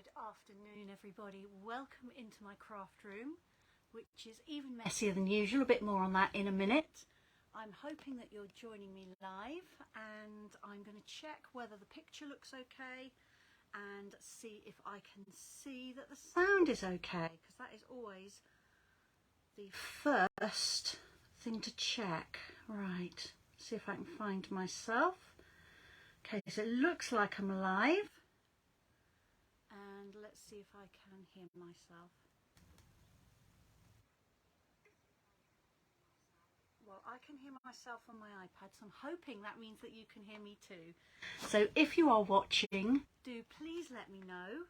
Good afternoon, everybody. Welcome into my craft room, which is even messier than usual. A bit more on that in a minute. I'm hoping that you're joining me live, and I'm going to check whether the picture looks okay and see if I can see that the sound is okay, because that is always the first thing to check. Right, see if I can find myself. Okay, so it looks like I'm live. And let's see if I can hear myself. Well, I can hear myself on my iPad, so I'm hoping that means that you can hear me too. So if you are watching, do please let me know.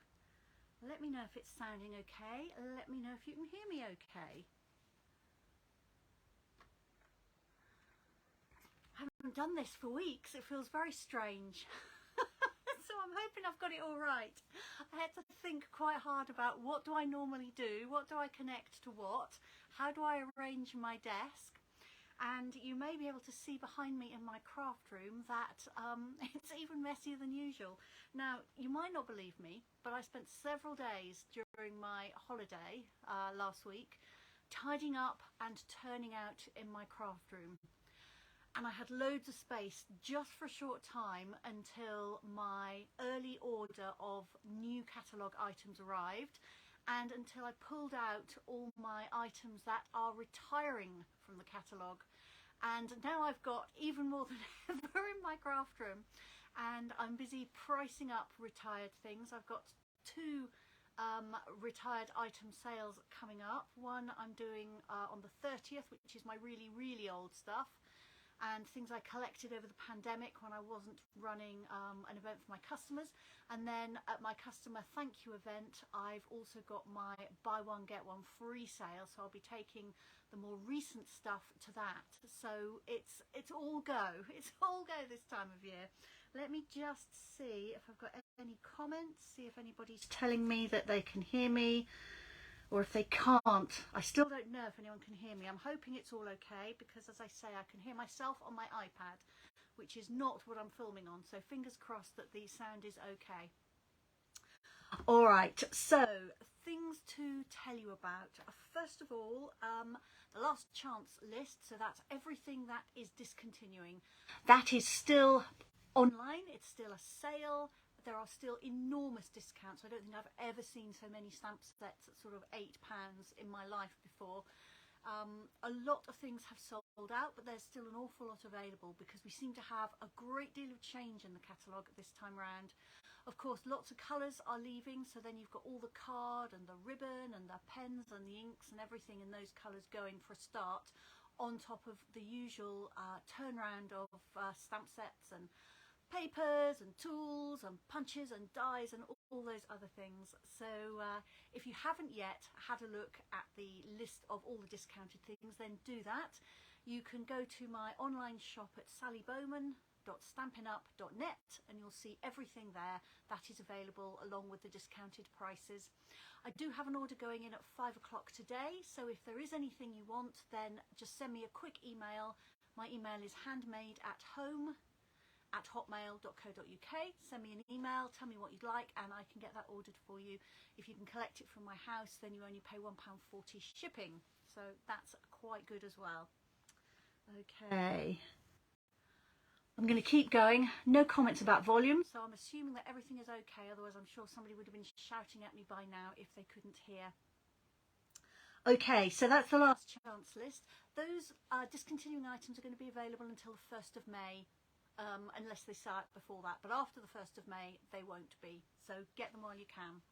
Let me know if it's sounding okay. Let me know if you can hear me okay. I haven't done this for weeks. It feels very strange. So I'm hoping I've got it all right. I had to think quite hard about what do I normally do, what do I connect to what, how do I arrange my desk, and you may be able to see behind me in my craft room that it's even messier than usual. Now, you might not believe me, but I spent several days during my holiday last week tidying up and turning out in my craft room. And I had loads of space just for a short time until my early order of new catalogue items arrived, and until I pulled out all my items that are retiring from the catalogue. And now I've got even more than ever in my craft room, and I'm busy pricing up retired things. I've got two retired item sales coming up. One I'm doing on the 30th, which is my really old stuff, and things I collected over the pandemic when I wasn't running an event for my customers. And then at my customer thank you event, I've also got my buy one get one free sale, so I'll be taking the more recent stuff to that. So it's all go. It's all go this time of year. Let me just see if I've got any comments, see if anybody's telling me that they can hear me. Or if they can't, I still don't know if anyone can hear me. I'm hoping it's all okay, because as I say, I can hear myself on my iPad, which is not what I'm filming on. So fingers crossed that the sound is okay. All right, so things to tell you about. First of all, the last chance list. So that's everything that is discontinuing. That is still online. It's still a sale. There are still enormous discounts. I don't think I've ever seen so many stamp sets at sort of £8 in my life before. A lot of things have sold out, but there's still an awful lot available, because we seem to have a great deal of change in the catalogue this time round. Of course, lots of colours are leaving, so then you've got all the card and the ribbon and the pens and the inks and everything in those colours going for a start, on top of the usual turnaround of stamp sets and papers and tools and punches and dies and all those other things. So if you haven't yet had a look at the list of all the discounted things, then do that. You can go to my online shop at sallybowman.stampinup.net and you'll see everything there that is available, along with the discounted prices. I do have an order going in at 5 o'clock today, so if there is anything you want, then just send me a quick email. My email is handmade@hotmail.co.uk. Send me an email, tell me what you'd like, and I can get that ordered for you. If you can collect it from my house, then you only pay £1.40 shipping, so that's quite good as well. Okay, I'm going to keep going. No comments about volume, so I'm assuming that everything is okay, otherwise I'm sure somebody would have been shouting at me by now if they couldn't hear. Okay, so that's the last chance list. Those discontinuing items are going to be available until the 1st of May. Unless they start before that, but after the 1st of May they won't be, so get them while you can.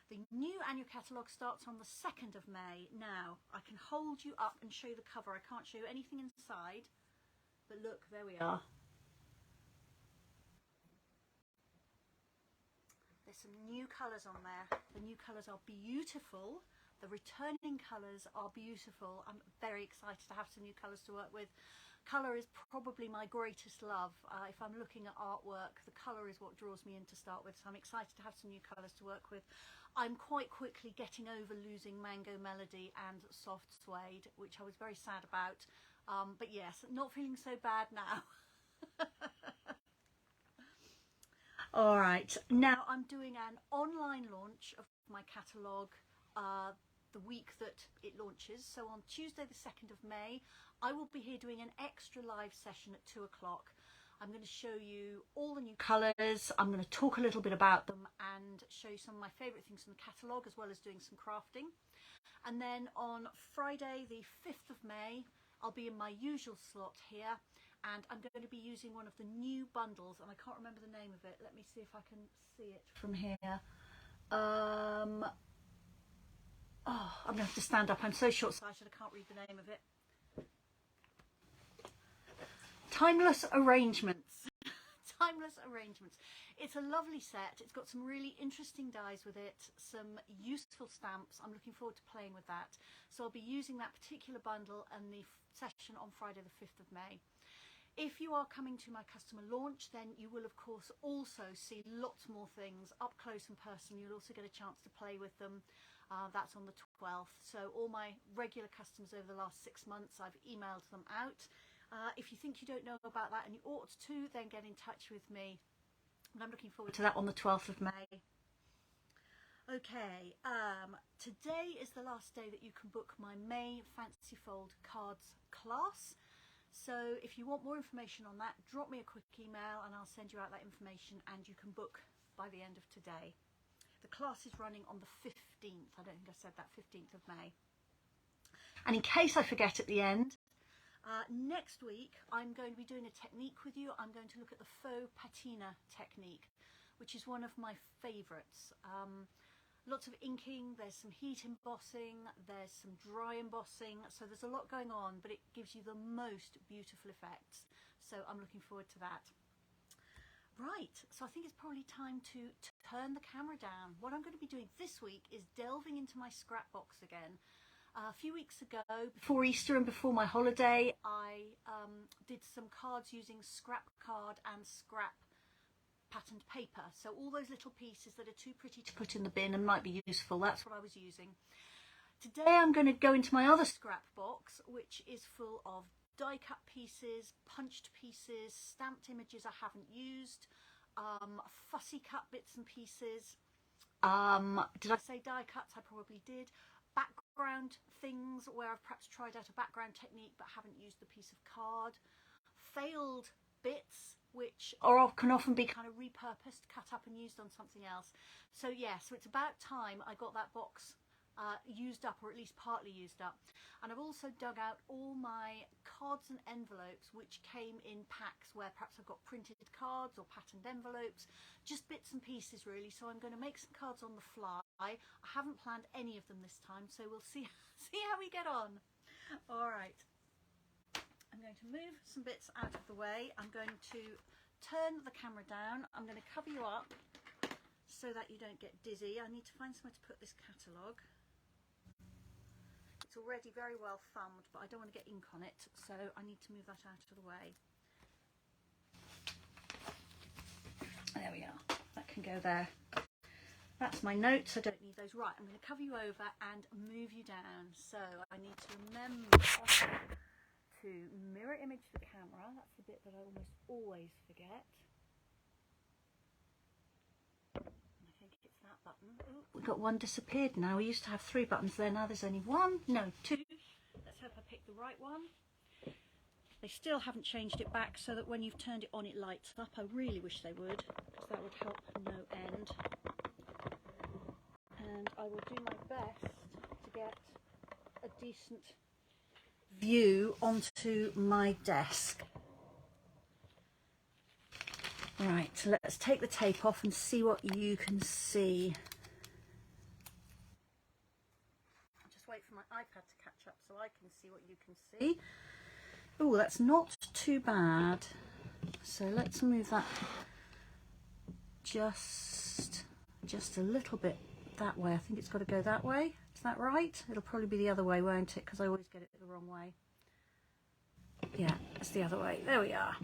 The new annual catalogue starts on the 2nd of May. Now I can hold you up and show you the cover. I can't show you anything inside, but look, there we are. There's some new colours on there. The new colours are beautiful. The returning colours are beautiful. I'm very excited to have some new colours to work with. Colour is probably my greatest love. If I'm looking at artwork, the colour is what draws me in to start with, so I'm excited to have some new colours to work with. I'm quite quickly getting over losing Mango Melody and Soft Suede, which I was very sad about, but yes, not feeling so bad now. All right, now I'm doing an online launch of my catalogue the week that it launches. So on Tuesday the 2nd of May, I will be here doing an extra live session at 2 o'clock. I'm going to show you all the new colours, I'm going to talk a little bit about them and show you some of my favourite things from the catalogue, as well as doing some crafting. And then on Friday the 5th of May, I'll be in my usual slot here, and I'm going to be using one of the new bundles, and I can't remember the name of it. Let me see if I can see it from here. Oh, I'm going to have to stand up. I'm so short-sighted I can't read the name of it. Timeless Arrangements. Timeless Arrangements. It's a lovely set. It's got some really interesting dies with it, some useful stamps. I'm looking forward to playing with that. So I'll be using that particular bundle and the session on Friday the 5th of May. If you are coming to my customer launch, then you will of course also see lots more things up close and personal. You'll also get a chance to play with them. That's on the 12th. So all my regular customers over the last 6 months, I've emailed them out. If you think you don't know about that and you ought to, then get in touch with me. And I'm looking forward to that on the 12th of May. Okay, today is the last day that you can book my May Fancy Fold Cards class. So if you want more information on that, drop me a quick email and I'll send you out that information, and you can book by the end of today. The class is running on the 15th. I don't think I said that, 15th of May. And in case I forget at the end, next week I'm going to be doing a technique with you. I'm going to look at the faux patina technique, which is one of my favourites. Lots of inking, there's some heat embossing, there's some dry embossing, so there's a lot going on, but it gives you the most beautiful effects. So I'm looking forward to that. Right, so I think it's probably time to turn the camera down. What I'm going to be doing this week is delving into my scrap box again. A few weeks ago, before Easter and before my holiday, I did some cards using scrap card and scrap patterned paper. So all those little pieces that are too pretty to put in the bin and might be useful, that's what I was using. Today I'm going to go into my other scrap box, which is full of die cut pieces, punched pieces, stamped images I haven't used, fussy cut bits and pieces. Did I say die cuts? I probably did. Background things where I've perhaps tried out a background technique but haven't used the piece of card. Failed bits which can often be kind of repurposed, cut up and used on something else. So yeah, so it's about time I got that box used up, or at least partly used up. And I've also dug out all my cards and envelopes which came in packs where perhaps I've got printed cards or patterned envelopes, just bits and pieces really. So I'm going to make some cards on the fly. I haven't planned any of them this time, so we'll see how we get on. All right, I'm going to move some bits out of the way. I'm going to turn the camera down. I'm going to cover you up so that you don't get dizzy. I need to find somewhere to put this catalogue. It's already very well thumbed, but I don't want to get ink on it, so I need to move that out of the way. There we are. That can go there. That's my notes. I don't need those. Right, I'm going to cover you over and move you down. So I need to remember to mirror image the camera. That's the bit that I almost always forget. I think it's that button. Oh, we've got one disappeared now. We used to have 3 buttons there. Now there's only 1. No, 2. Let's hope I pick the right one. They still haven't changed it back so that when you've turned it on it lights up. I really wish they would, because that would help no end. And I will do my best to get a decent view onto my desk. Right, so let's take the tape off and see what you can see. I'll just wait for my iPad to catch up so I can see what you can see. Oh, that's not too bad. So let's move that just a little bit that way. I think it's got to go that way. Is that right? It'll probably be the other way, won't it? Because I always get it the wrong way. Yeah, it's the other way. There we are.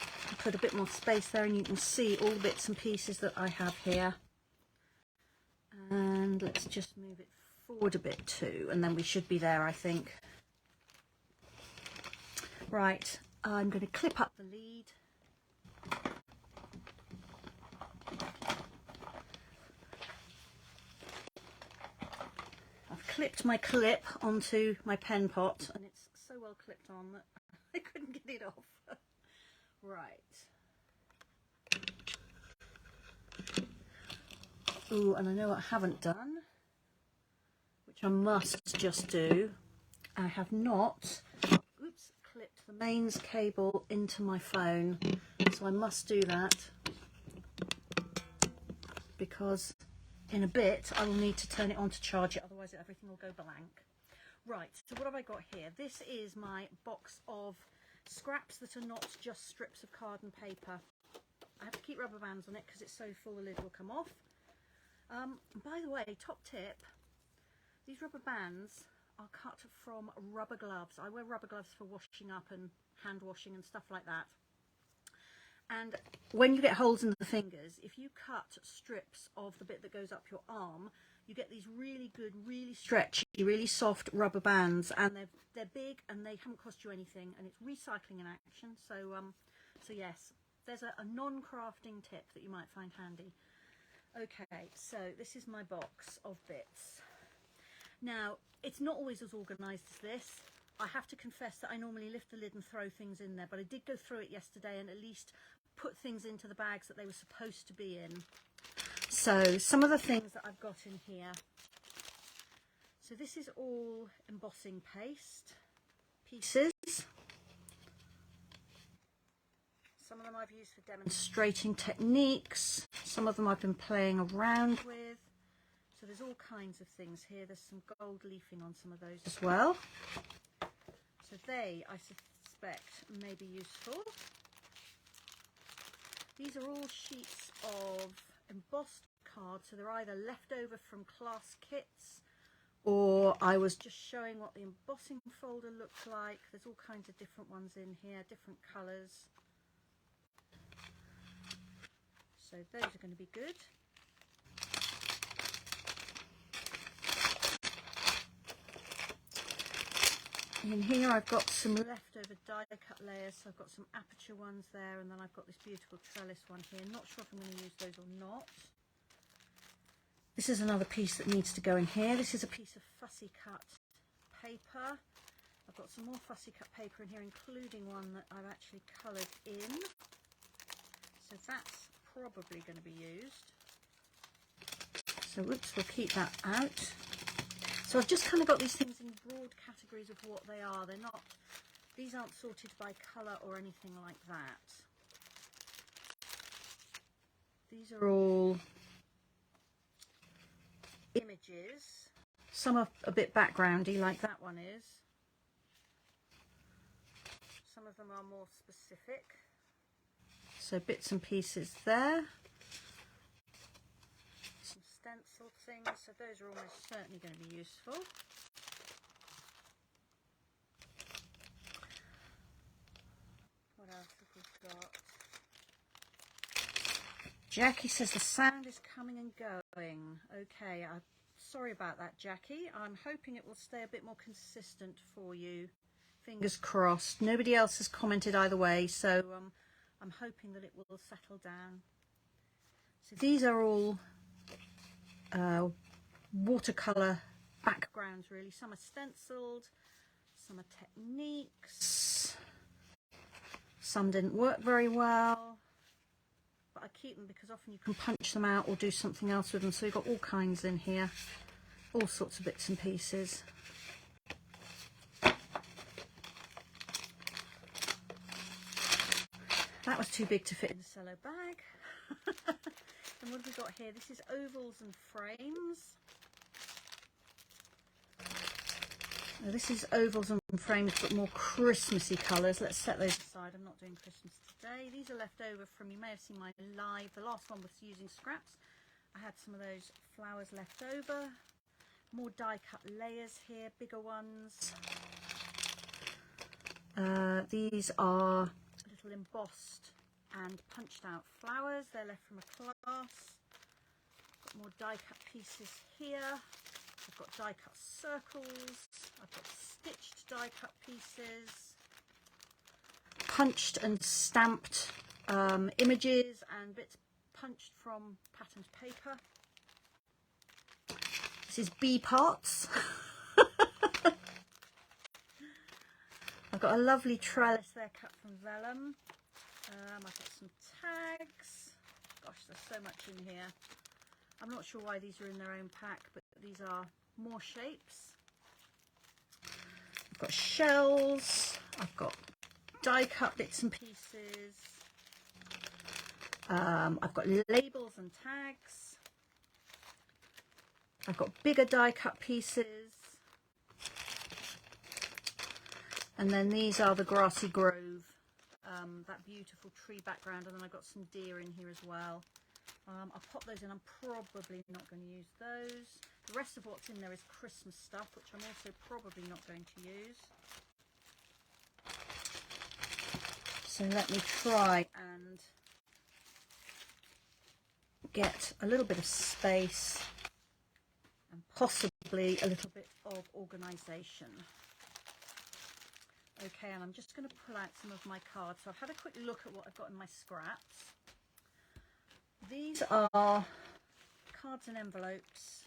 I'll put a bit more space there and you can see all the bits and pieces that I have here. And let's just move it forward a bit too, and then we should be there, I think. Right, I'm going to clip up the lead. clipped my clip onto my pen pot, and it's so well clipped on that I couldn't get it off. Right. Ooh, and I know what I haven't done, which I must just do. I have not, oops, clipped the mains cable into my phone, so I must do that, because in a bit I will need to turn it on to charge it, otherwise everything will go blank. Right, so what have I got here? This is my box of scraps that are not just strips of card and paper. I have to keep rubber bands on it because it's so full the lid will come off. By the way, top tip, these rubber bands are cut from rubber gloves. I wear rubber gloves for washing up and hand washing and stuff like that. And when you get holes in the fingers, if you cut strips of the bit that goes up your arm, you get these really good, really stretchy, really soft rubber bands, and they're big and they haven't cost you anything, and it's recycling in action. So so yes, there's a non-crafting tip that you might find handy. Okay, so this is my box of bits. Now, it's not always as organised as this. I have to confess that I normally lift the lid and throw things in there, but I did go through it yesterday and at least put things into the bags that they were supposed to be in. So some of the things that I've got in here. So this is all embossing paste pieces. Some of them I've used for demonstrating techniques. Some of them I've been playing around with. So there's all kinds of things here. There's some gold leafing on some of those as well. So they, I suspect, may be useful. These are all sheets of embossed cards. So they're either left over from class kits, or I was just showing what the embossing folder looked like. There's all kinds of different ones in here, different colours. So those are going to be good. In here I've got some leftover die cut layers, so I've got some aperture ones there, and then I've got this beautiful trellis one here. Not sure if I'm going to use those or not. This is another piece that needs to go in here. This is a piece of fussy cut paper. I've got some more fussy cut paper in here, including one that I've actually coloured in. So that's probably going to be used. So whoops, we'll keep that out. So I've just kind of got these things in broad categories of what they are. They're not, these aren't sorted by colour or anything like that. These are all images. Some are a bit backgroundy, like that one is. Some of them are more specific. So bits and pieces there. Some stenciled things, so those are almost certainly going to be useful. What else have we got? Jackie says the sound is coming and going. Okay, I'm sorry about that, Jackie. I'm hoping it will stay a bit more consistent for you. Fingers crossed. Nobody else has commented either way, so I'm hoping that it will settle down. So these are all watercolour backgrounds, really. Some are stenciled, some are techniques, some didn't work very well, but I keep them because often you can punch them out or do something else with them. So you've got all kinds in here, all sorts of bits and pieces. That was too big to fit in the cello bag. And what have we got here? This is ovals and frames. Now this is ovals and frames, but more Christmassy colours. Let's set those aside. I'm not doing Christmas today. These are left over from, you may have seen my live. The last one was using scraps. I had some of those flowers left over. More die cut layers here, bigger ones. These are little embossed and punched out flowers. They're left from a class. Got more die cut pieces here. I've got die cut circles. I've got stitched die cut pieces. Punched and stamped images and bits punched from patterned paper. This is bee parts. I've got a lovely trellis there cut from vellum. I've got some tags. Gosh, there's so much in here. I'm not sure why these are in their own pack, but these are more shapes. I've got shells. I've got die cut bits and pieces. I've got labels and tags. I've got bigger die cut pieces. And then these are the grassy grove, that beautiful tree background. And then I've got some deer in here as well. I'll pop those in. I'm probably not going to use those. The rest of what's in there is Christmas stuff, which I'm also probably not going to use. So let me try and get a little bit of space and possibly a little bit of organisation. Okay, and I'm just going to pull out some of my cards. So I've had a quick look at what I've got in my scraps. These are cards and envelopes,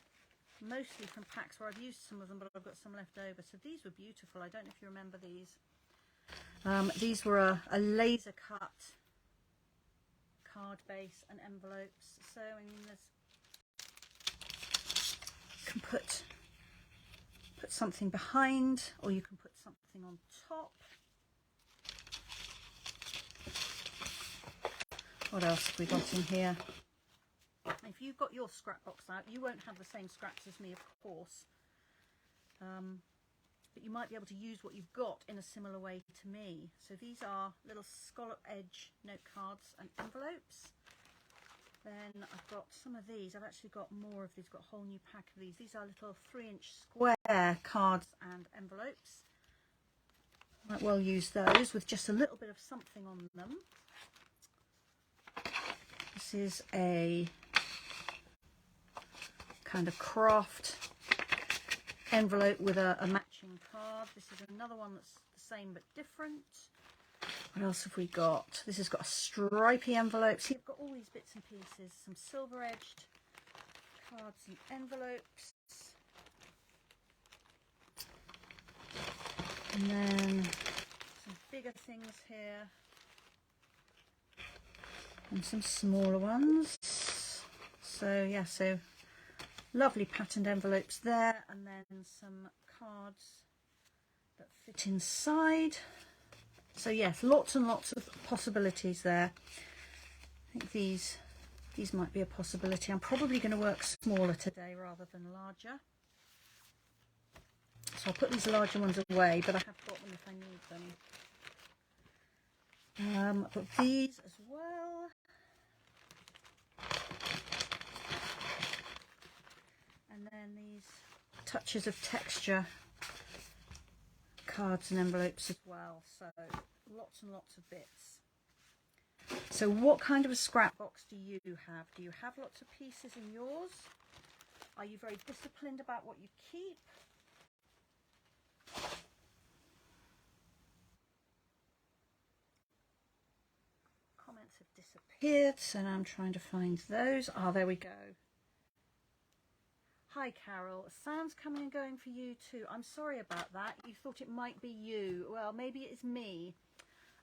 mostly from packs where I've used some of them, but I've got some left over. So these were beautiful. I don't know if you remember these. These were a laser cut card base and envelopes. So I mean, you can put something behind, or you can put something on top. What else have we got in here? If you've got your scrap box out, you won't have the same scraps as me, of course. But you might be able to use what you've got in a similar way to me. So these are little scallop edge note cards and envelopes. Then I've got some of these. I've actually got more of these, got a whole new pack of these. These are little 3-inch square cards and envelopes. Might well use those with just a little bit of something on them. This is a kind of craft envelope with a matching card. This is another one that's the same but different. What else have we got? This has got a stripy envelope. See, I've got all these bits and pieces. Some silver edged cards and envelopes. And then some bigger things here. And some smaller ones. So yeah, so lovely patterned envelopes there, and then some cards that fit inside. So yes, lots and lots of possibilities there. I think these might be a possibility. I'm probably going to work smaller today rather than larger. So I'll put these larger ones away, but I have got them if I need them. I've got these as well. And then these touches of texture cards and envelopes as well. So lots and lots of bits. So what kind of a scrap box do you have? Do you have lots of pieces in yours? Are you very disciplined about what you keep? Comments have disappeared, so now I'm trying to find those. Ah, there we go. Hi Carol, sounds coming and going for you too. I'm sorry about that. You thought it might be you. Well, maybe it's me.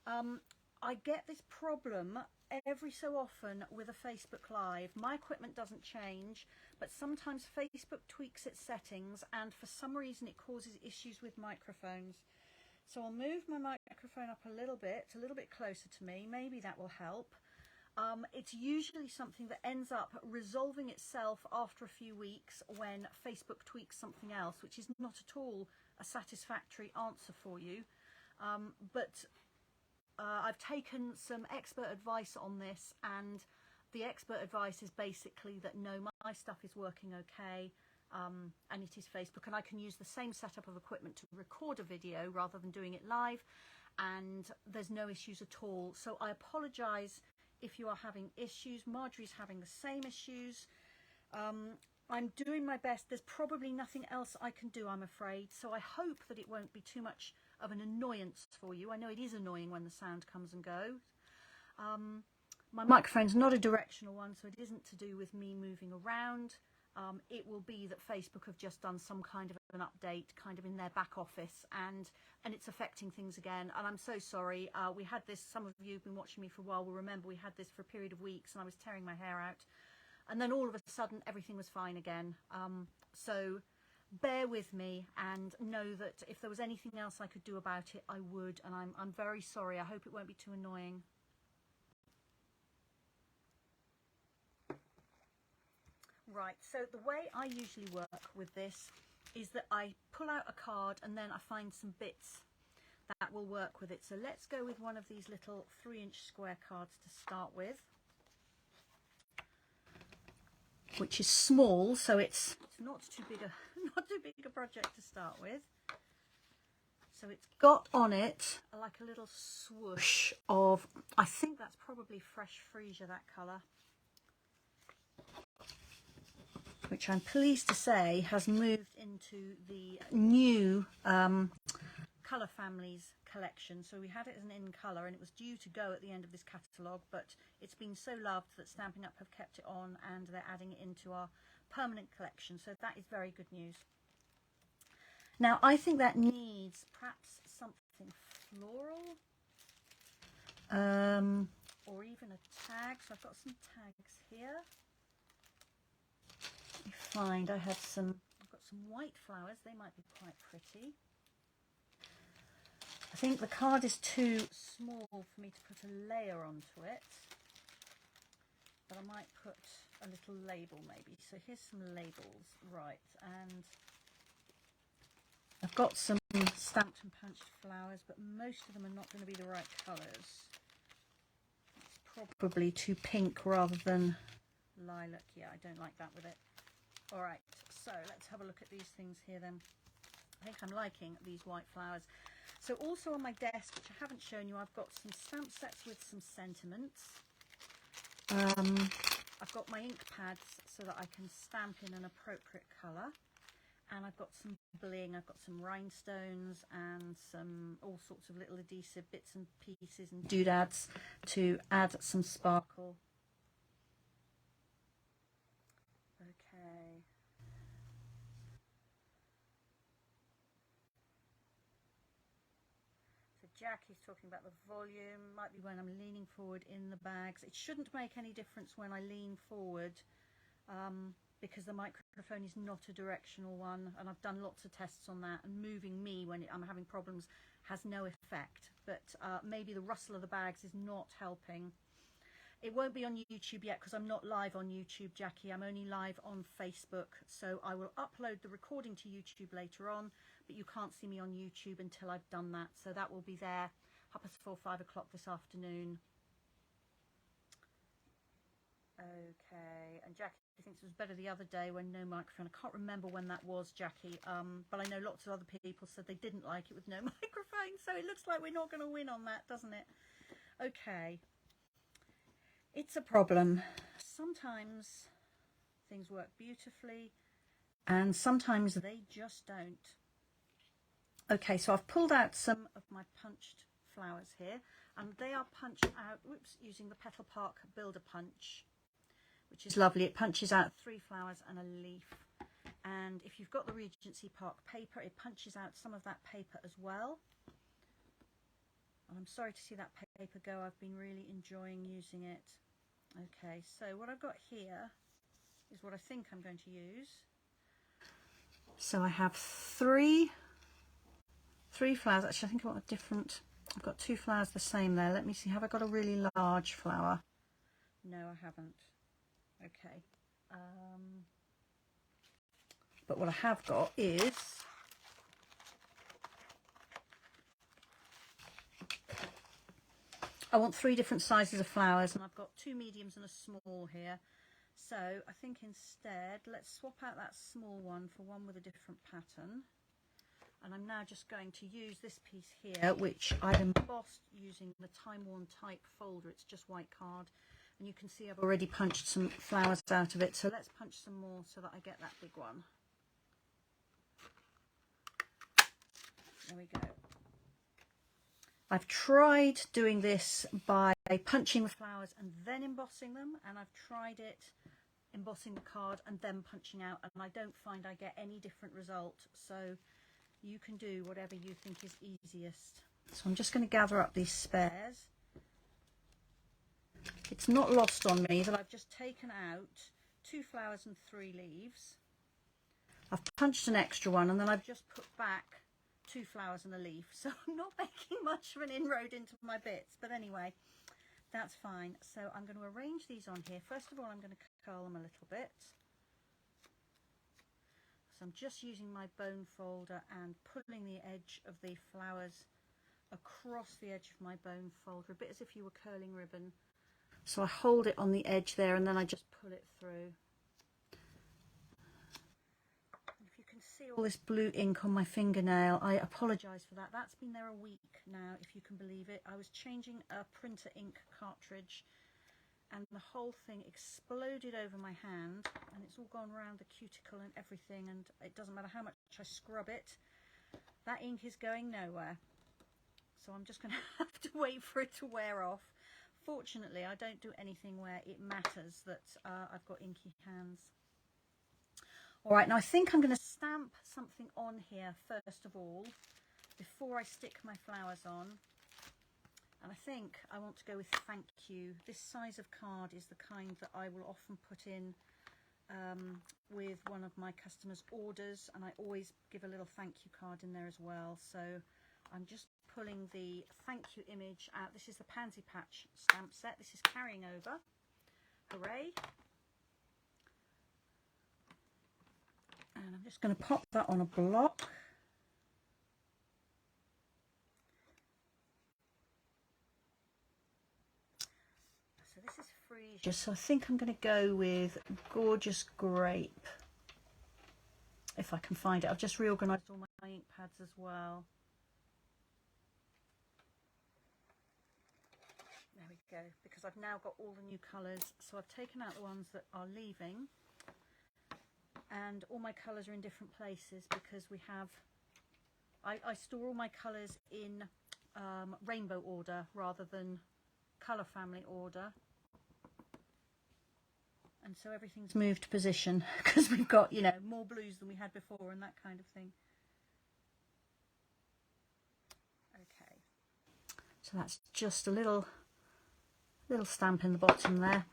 I get this problem every so often with a Facebook Live. My equipment doesn't change, but sometimes Facebook tweaks its settings and for some reason it causes issues with microphones. So I'll move my microphone up a little bit closer to me. Maybe that will help. It's usually something that ends up resolving itself after a few weeks when Facebook tweaks something else, which is not at all a satisfactory answer for you. But I've taken some expert advice on this, and the expert advice is basically that no, my stuff is working okay, and it is Facebook, and I can use the same setup of equipment to record a video rather than doing it live, and there's no issues at all. So I apologise if you are having issues. Marjorie's having the same issues. I'm doing my best. There's probably nothing else I can do, I'm afraid. So I hope that it won't be too much of an annoyance for you. I know it is annoying when the sound comes and goes. My microphone's not a directional one, so it isn't to do with me moving around. it will be that Facebook have just done some kind of an update kind of in their back office, and it's affecting things again. And I'm so sorry. We had this, some of you who've been watching me for a while will remember we had this for a period of weeks and I was tearing my hair out. And then all of a sudden everything was fine again. So bear with me and know that if there was anything else I could do about it, I would. And I'm very sorry. I hope it won't be too annoying. Right, so the way I usually work with this is that I pull out a card and then I find some bits that will work with it. So let's go with one of these little 3-inch square cards to start with, which is small, so it's not too big a project to start with. So it's got on it like a little swoosh of, I think that's probably fresh freesia, that colour, which I'm pleased to say has moved into the new Colour Families collection. So we had it as an in colour and it was due to go at the end of this catalogue, but it's been so loved that Stampin' Up have kept it on and they're adding it into our permanent collection. So that is very good news. Now I think that needs perhaps something floral, or even a tag. So I've got some tags here. Find I've got some white flowers, they might be quite pretty. I think the card is too small for me to put a layer onto it, but I might put a little label maybe. So here's some labels, right, and I've got some stamped and punched flowers, but most of them are not going to be the right colours. It's probably too pink rather than lilac. Yeah, I don't like that with it. All right, so let's have a look at these things here then. I think I'm liking these white flowers. So also on my desk, which I haven't shown you, I've got some stamp sets with some sentiments. I've got my ink pads so that I can stamp in an appropriate colour. And I've got some bling, I've got some rhinestones and some all sorts of little adhesive bits and pieces and doodads to add some sparkle. Okay. So Jackie's talking about the volume. Might be when I'm leaning forward in the bags. It shouldn't make any difference when I lean forward because the microphone is not a directional one, and I've done lots of tests on that, and moving me when I'm having problems has no effect. But maybe the rustle of the bags is not helping. It won't be on YouTube yet because I'm not live on YouTube, Jackie. I'm only live on Facebook. So I will upload the recording to YouTube later on, but you can't see me on YouTube until I've done that. So that will be there 4:30, 5 o'clock this afternoon. Okay, and Jackie thinks it was better the other day when no microphone. I can't remember when that was, Jackie, but I know lots of other people said they didn't like it with no microphone. So it looks like we're not going to win on that, doesn't it? Okay. It's a problem. Sometimes things work beautifully and sometimes they just don't. Okay, so I've pulled out some of my punched flowers here, and they are punched out, using the Petal Park Builder Punch, which is lovely. It punches out 3 flowers and a leaf. And if you've got the Regency Park paper, it punches out some of that paper as well. I'm sorry to see that paper go. I've been really enjoying using it. Okay, so what I've got here is what I think I'm going to use. So I have three flowers. Actually, I think I want a different. I've got 2 flowers the same there. Let me see. Have I got a really large flower? No, I haven't. Okay. But what I have got is I want 3 different sizes of flowers, and I've got 2 mediums and a small here. So I think instead, let's swap out that small one for one with a different pattern. And I'm now just going to use this piece here, which I've embossed using the Time Worn Type folder. It's just white card. And you can see I've already punched some flowers out of it. So let's punch some more so that I get that big one. There we go. I've tried doing this by punching the flowers and then embossing them, and I've tried it embossing the card and then punching out, and I don't find I get any different result. So you can do whatever you think is easiest. So I'm just going to gather up these spares. It's not lost on me that I've just taken out 2 flowers and 3 leaves. I've punched an extra one, and then I've just put back 2 flowers and a leaf. So I'm not making much of an inroad into my bits, but anyway, that's fine. So I'm going to arrange these on here. First of all, I'm going to curl them a little bit. So I'm just using my bone folder and pulling the edge of the flowers across the edge of my bone folder, a bit as if you were curling ribbon. So I hold it on the edge there, and then I just pull it through. If you can see all this blue ink on my fingernail, I apologise for that. That's been there a week now, if you can believe it. I was changing a printer ink cartridge, and the whole thing exploded over my hand, and it's all gone around the cuticle and everything, and it doesn't matter how much I scrub it, that ink is going nowhere. So I'm just going to have to wait for it to wear off. Fortunately, I don't do anything where it matters that I've got inky hands. All right, now I think I'm going to stamp something on here first of all before I stick my flowers on. And I think I want to go with thank you. This size of card is the kind that I will often put in with one of my customers' orders, and I always give a little thank you card in there as well. So I'm just pulling the thank you image out. This is the Pansy Patch stamp set. This is carrying over. Hooray. And I'm just going to pop that on a block. So this is freesia. So I think I'm going to go with Gorgeous Grape, if I can find it. I've just reorganised all my ink pads as well. There we go, because I've now got all the new colours. So I've taken out the ones that are leaving, and all my colours are in different places because we have, I store all my colours in rainbow order rather than colour family order. And so everything's moved position because we've got, you know, more blues than we had before and that kind of thing. Okay, so that's just a little stamp in the bottom there.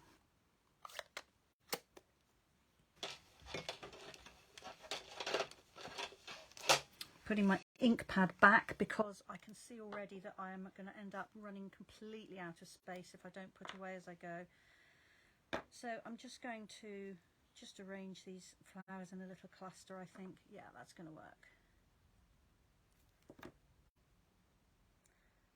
Putting my ink pad back because I can see already that I am going to end up running completely out of space if I don't put away as I go. So I'm just going to arrange these flowers in a little cluster, I think. Yeah, that's going to work.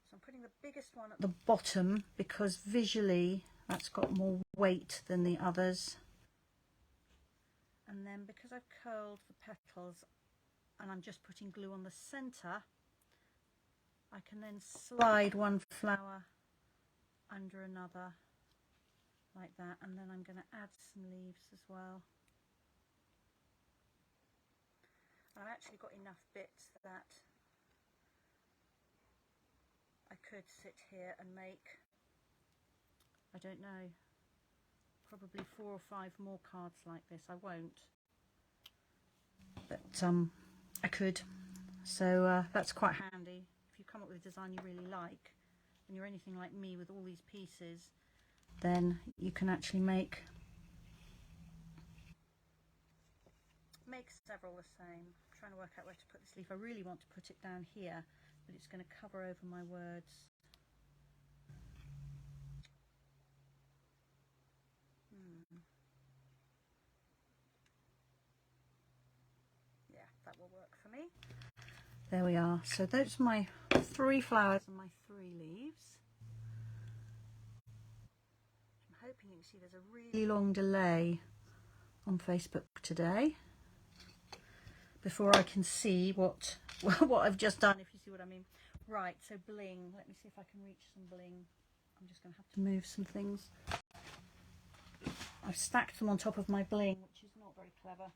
So I'm putting the biggest one at the bottom because visually that's got more weight than the others. And then because I've curled the petals and I'm just putting glue on the centre, I can then slide one flower under another like that, and then I'm going to add some leaves as well. I've actually got enough bits that I could sit here and make, I don't know, probably 4 or 5 more cards like this. I won't, but I could. So that's quite handy if you come up with a design you really like and you're anything like me with all these pieces, then you can actually make several the same. I'm trying to work out where to put this leaf. I really want to put it down here, but it's going to cover over my words. Yeah, that will work for me. There we are. So those are my 3 flowers and my 3 leaves. I'm hoping you can see there's a really long delay on Facebook today before I can see what I've just done, if you see what I mean. Right, so bling. Let me see if I can reach some bling. I'm just going to have to move some things. I've stacked them on top of my bling, which is not very clever.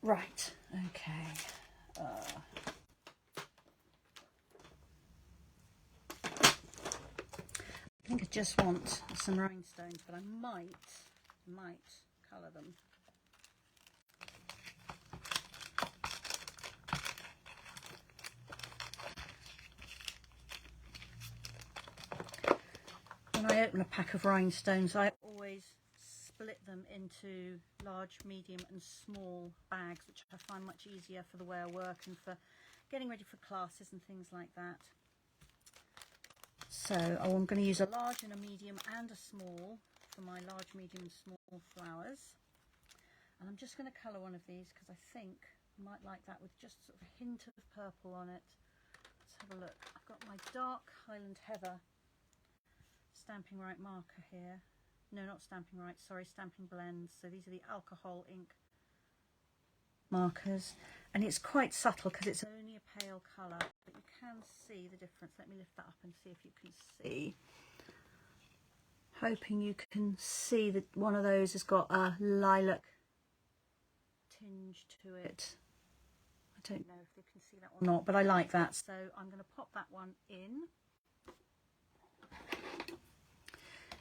Right, okay. think I just want some rhinestones, but I might colour them. When I open a pack of rhinestones, I always split them into large, medium and small bags, which I find much easier for the way I work and for getting ready for classes and things like that. So I'm going to use a large and a medium and a small for my large, medium and small flowers. And I'm just going to colour one of these because I think I might like that with just sort of a hint of purple on it. Let's have a look. I've got my dark Highland Heather Stamping Right marker here. No, not Stamping Right, sorry, Stamping Blends. So these are the alcohol ink markers, and it's quite subtle because it's only a pale colour, but you can see the difference. Let me lift that up and see if you can see. Hoping you can see that one of those has got a lilac tinge to it. I don't know if you can see that or not, but I like that, so I'm going to pop that one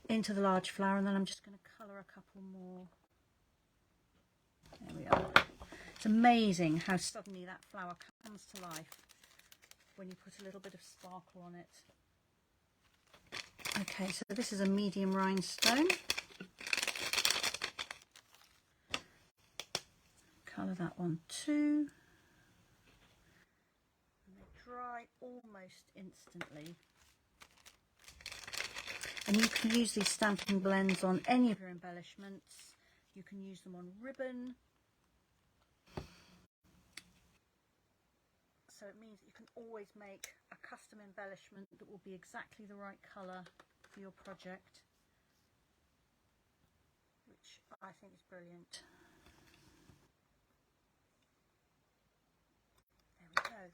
into the large flower, and then I'm just going to colour a couple more. There we are. It's amazing how suddenly that flower comes to life when you put a little bit of sparkle on it. Okay, so this is a medium rhinestone. Colour that one too. And they dry almost instantly. And you can use these Stamping Blends on any of your embellishments. You can use them on ribbon. So it means that you can always make a custom embellishment that will be exactly the right colour for your project, which I think is brilliant. There we go.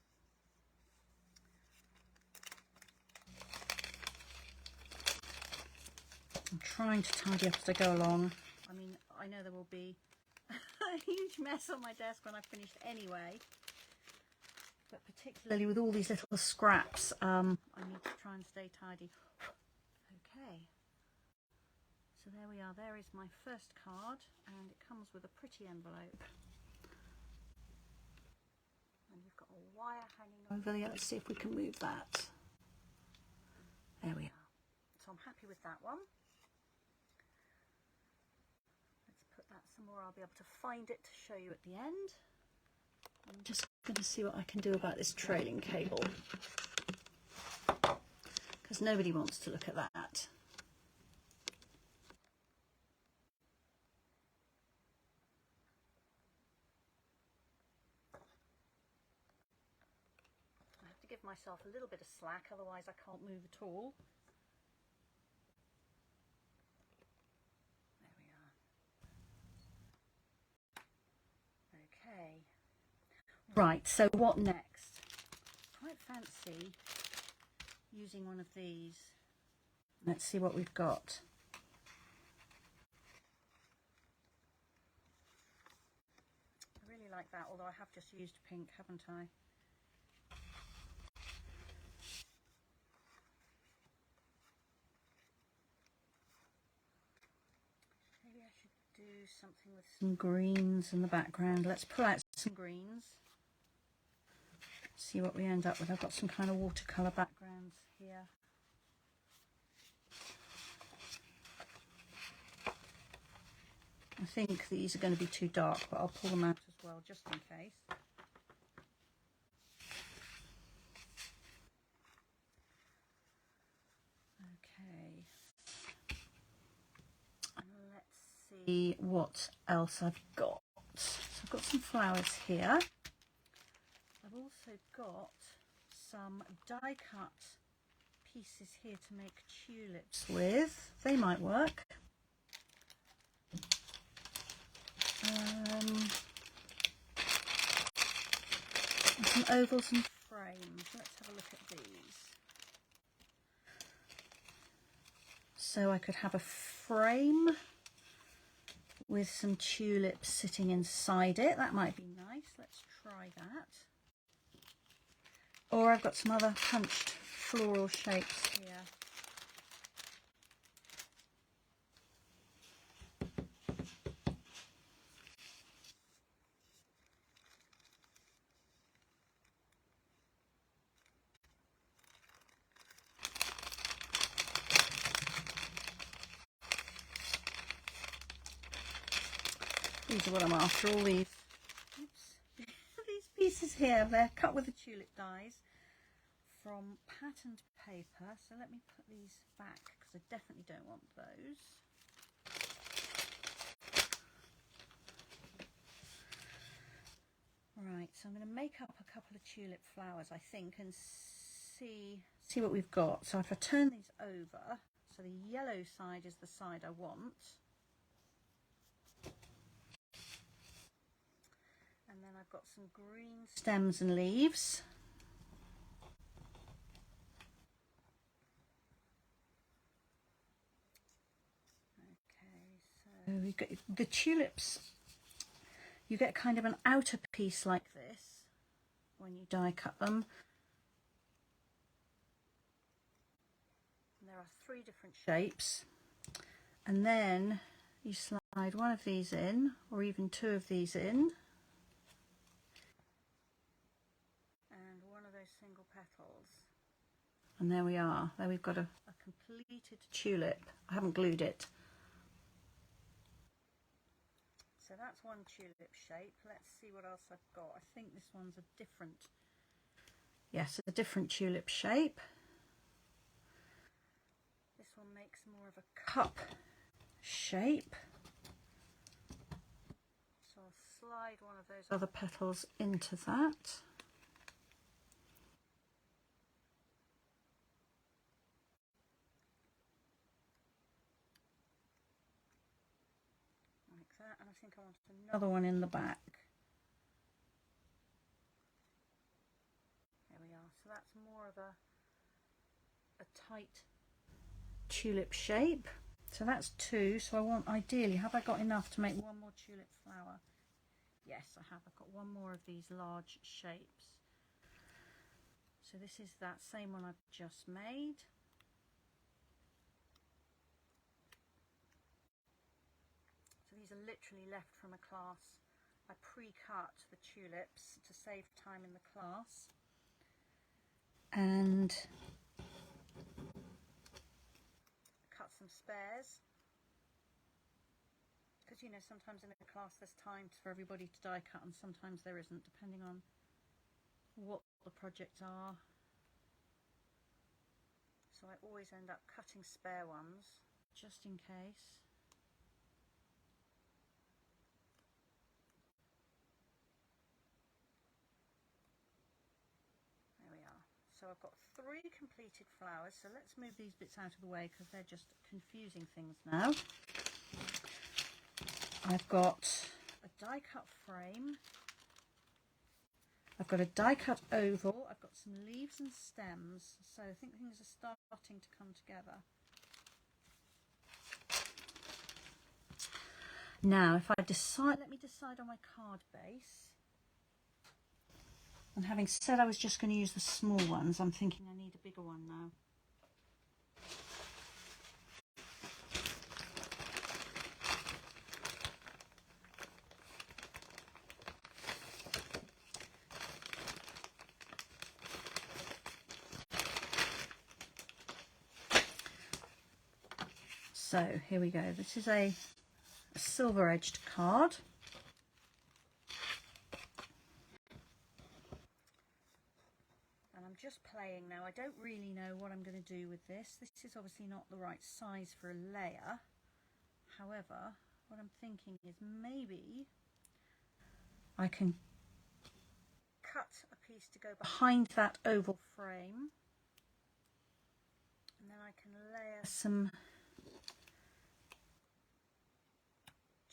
I'm trying to tidy up as I go along. I mean, I know there will be a huge mess on my desk when I've finished anyway, but particularly with all these little scraps, I need to try and stay tidy. Okay, so there we are. There is my first card, and it comes with a pretty envelope. And you've got a wire hanging over there. Let's see if we can move that. There we are. So I'm happy with that one. That somewhere I'll be able to find it to show you at the end. I'm just going to see what I can do about this trailing cable, because nobody wants to look at that. I have to give myself a little bit of slack, otherwise I can't move at all. Right, so what next? Quite fancy using one of these. Let's see what we've got. I really like that, although I have just used pink, haven't I? Maybe I should do something with some greens in the background. Let's pull out some greens. See what we end up with. I've got some kind of watercolour backgrounds here. I think these are going to be too dark, but I'll pull them out as well, just in case. Okay. And let's see what else I've got. So I've got some flowers here. I've also got some die cut pieces here to make tulips with. They might work. And some ovals and frames. Let's have a look at these. So I could have a frame with some tulips sitting inside it. That might be nice. Let's try that. Or I've got some other punched floral shapes here. These are what I'm after, all these. Oops. These pieces here, they're cut with the tulip dies from patterned paper. So let me put these back because I definitely don't want those. Right, so I'm going to make up a couple of tulip flowers, I think, and see what we've got. So if I turn these over, so the yellow side is the side I want. And then I've got some green stems and leaves. Okay, so we got the tulips. You get kind of an outer piece like this when you die cut them. And there are 3 different shapes. And then you slide one of these in, or even 2 of these in. And one of those single petals. And there we are. There we've got a completed tulip. I haven't glued it. So that's one tulip shape. Let's see what else I've got. I think this one's a different, yes, a different tulip shape. This one makes more of a cup shape. So I'll slide one of those other petals into that. And I think I want another one in the back. There we are. So that's more of a tight tulip shape. So that's 2. So I want, ideally, have I got enough to make one more tulip flower? Yes, I have. I've got one more of these large shapes. So this is that same one I've just made. So these are literally left from a class. I pre-cut the tulips to save time in the class. And cut some spares. Because, you know, sometimes in a class there's time for everybody to die cut and sometimes there isn't, depending on what the projects are. So I always end up cutting spare ones, just in case. So I've got 3 completed flowers, so let's move these bits out of the way because they're just confusing things now. I've got a die cut frame, I've got a die cut oval, I've got some leaves and stems, so I think things are starting to come together. Now if I decide, let me decide on my card base. And having said I was just going to use the small ones, I'm thinking I need a bigger one now. So here we go. This is a silver-edged card. Just playing now. I don't really know what I'm going to do with this. This is obviously not the right size for a layer. However, what I'm thinking is maybe I can cut a piece to go behind that oval frame, and then I can layer some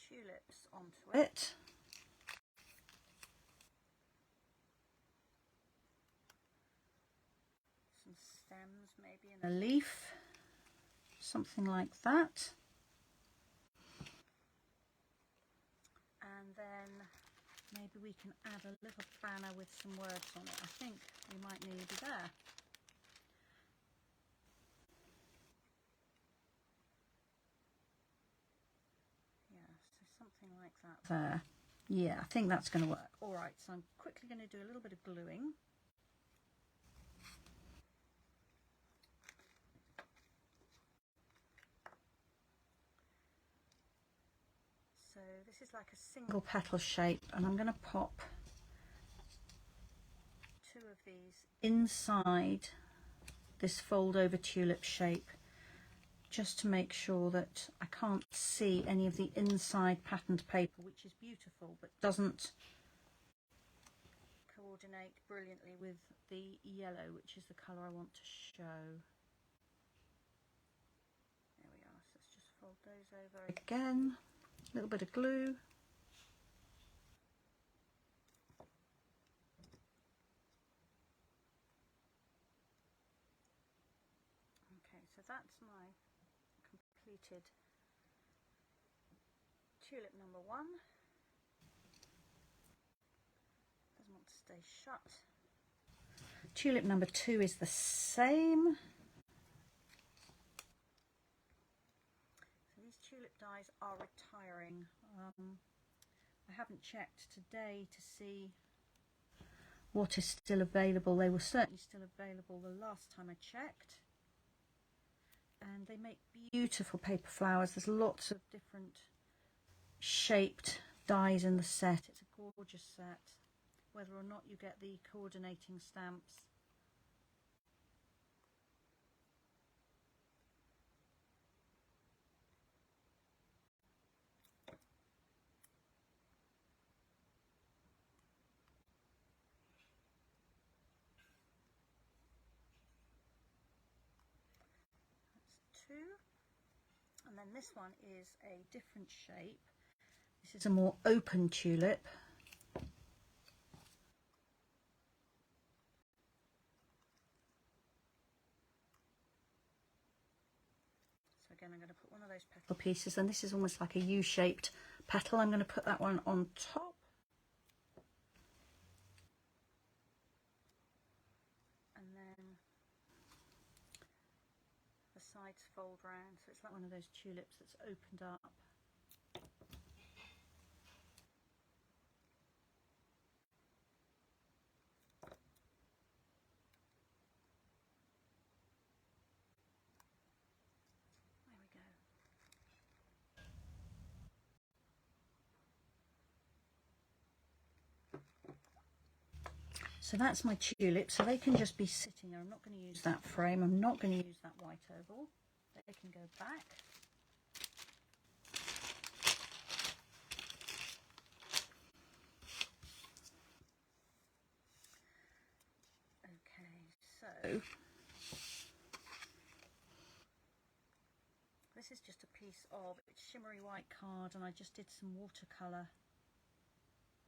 tulips onto it. Stems maybe in a leaf, something like that, and then maybe we can add a little banner with some words on it. I think we might nearly be there. Yeah, so something like that there. Yeah, I think that's going to work. All right, so I'm quickly going to do a little bit of gluing. So this is like a single petal shape, and I'm going to pop 2 of these inside this fold over tulip shape, just to make sure that I can't see any of the inside patterned paper, which is beautiful but doesn't coordinate brilliantly with the yellow, which is the colour I want to show. There we are. So let's just fold those over again, a little bit of glue. Okay, so that's my completed tulip number 1. Doesn't want to stay shut. Tulip number 2 is the same. So these tulip dies are retiring. I haven't checked today to see what is still available. They were certainly still available the last time I checked. And they make beautiful paper flowers. There's lots of different shaped dies in the set. It's a gorgeous set, whether or not you get the coordinating stamps. That's 2. And then this one is a different shape. This is a more open tulip. So again, I'm going to put one of those petal pieces, and this is almost like a U-shaped petal. I'm going to put that one on top. And then the sides fold round, so it's like one of those tulips that's opened up. So that's my tulip, so they can just be sitting there. I'm not going to use that frame, I'm not going to use that white oval. They can go back. Okay, so this is just a piece of shimmery white card, and I just did some watercolour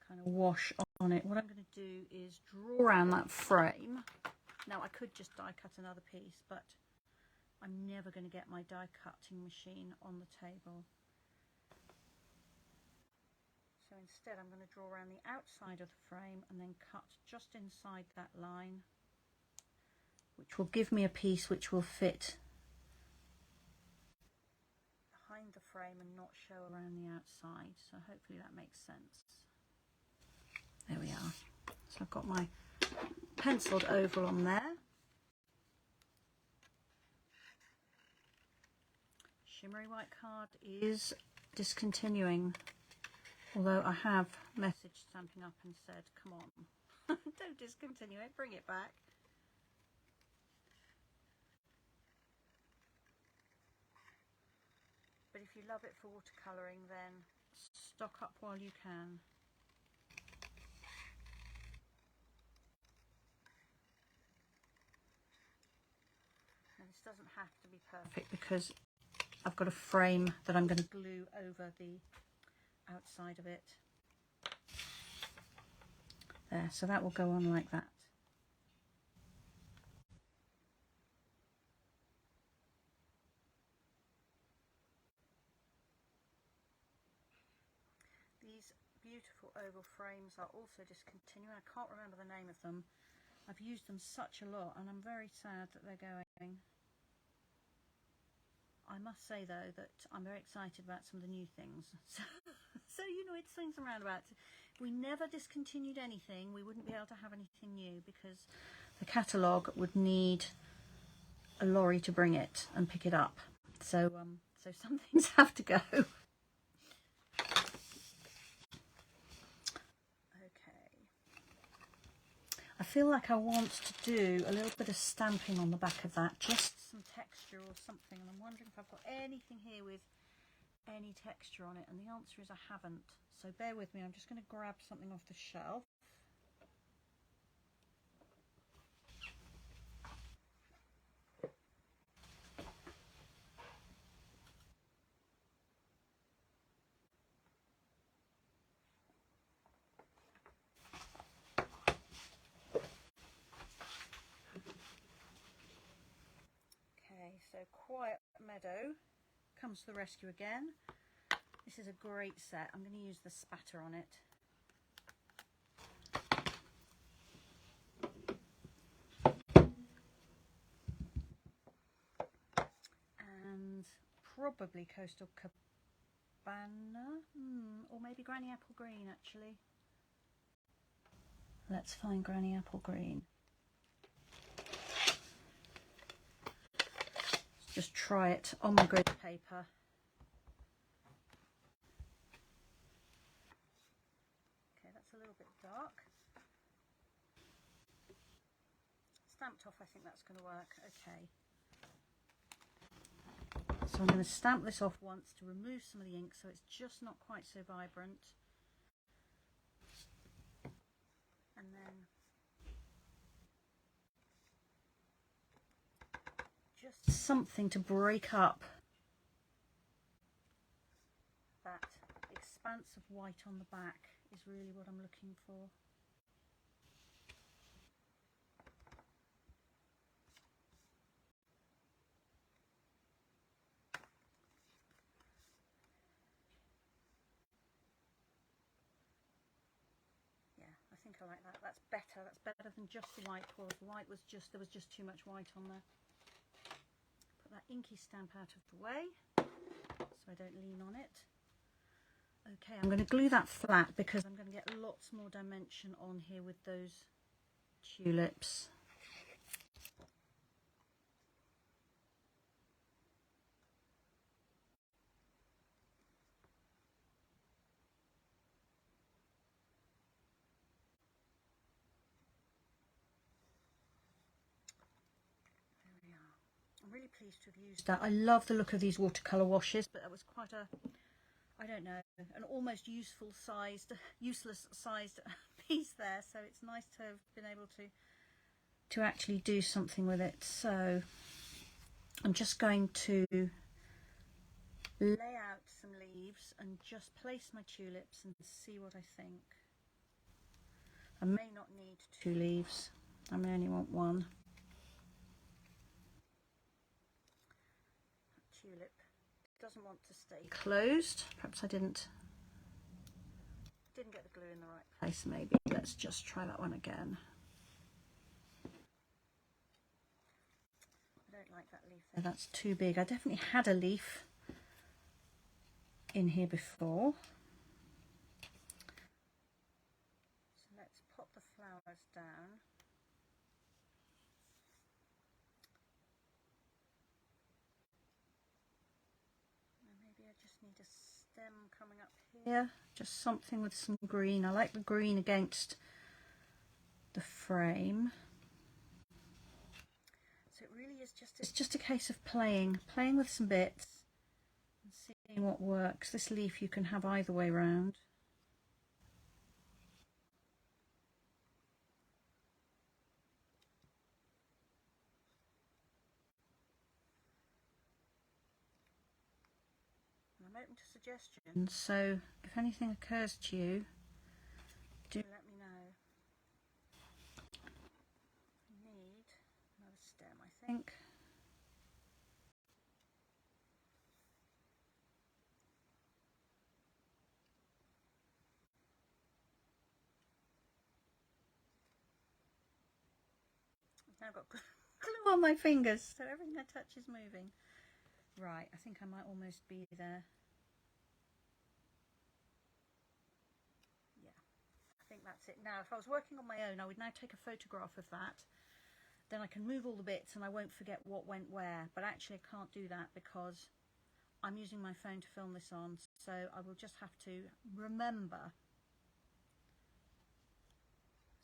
kind of wash on it. What I'm going to do is draw around that frame. Now I could just die cut another piece, but I'm never going to get my die cutting machine on the table. So instead I'm going to draw around the outside of the frame and then cut just inside that line, which will give me a piece which will fit behind the frame and not show around the outside. So hopefully that makes sense. There we are. So I've got my penciled oval on there. Shimmery white card is discontinuing, although I have messaged Stampin' Up and said, come on, don't discontinue it, bring it back. But if you love it for watercolouring, then stock up while you can. Now this doesn't have to be perfect because I've got a frame that I'm going to glue over the outside of it. There, so that will go on like that. These beautiful oval frames are also discontinuing. I can't remember the name of them. I've used them such a lot and I'm very sad that they're going. I must say though that I'm very excited about some of the new things. So you know, it's swings and roundabouts. If we never discontinued anything, we wouldn't be able to have anything new because the catalogue would need a lorry to bring it and pick it up. So so some things have to go. feel like I want to do a little bit of stamping on the back of that, just some texture or something, and I'm wondering if I've got anything here with any texture on it, and the answer is I haven't. So bear with me, I'm just going to grab something off the shelf. So Quiet Meadow comes to the rescue again. This is a great set. I'm going to use the spatter on it. And probably Coastal Cabana, or maybe Granny Apple Green actually. Let's find Granny Apple Green. Just try it on my grid paper. Okay, that's a little bit dark. Stamped off, I think that's going to work. Okay. So I'm going to stamp this off once to remove some of the ink so it's just not quite so vibrant. And then just something to break up that expanse of white on the back is really what I'm looking for. Yeah, I think I like that. That's better. That's better than just the white, because the white was just, there was just too much white on there. That Inky stamp out of the way so I don't lean on it. Okay, I'm going to glue that flat because I'm going to get lots more dimension on here with those tulips. I'm really pleased to have used that. I love the look of these watercolour washes, but that was quite a, I don't know, an almost useless sized piece there. So it's nice to have been able to actually do something with it. So I'm just going to lay out some leaves and just place my tulips and see what I think. I may not need 2 leaves. I may only want 1. Tulip doesn't want to stay closed. Perhaps I didn't get the glue in the right place. Maybe let's just try that one again. I don't like that leaf there. That's too big. I definitely had a leaf in here before. So let's pop the flowers down. I just need a stem coming up here, just something with some green. I like the green against the frame. So it really is just, it's just a case of playing with some bits and seeing what works. This leaf you can have either way round. I'm open to suggestions, so if anything occurs to you, do let me know. I need another stem, I think. I've now got glue on my fingers, so everything I touch is moving. Right, I think I might almost be there. Yeah, I think that's it. Now, if I was working on my own, I would now take a photograph of that. Then I can move all the bits and I won't forget what went where. But actually I can't do that because I'm using my phone to film this on. So I will just have to remember.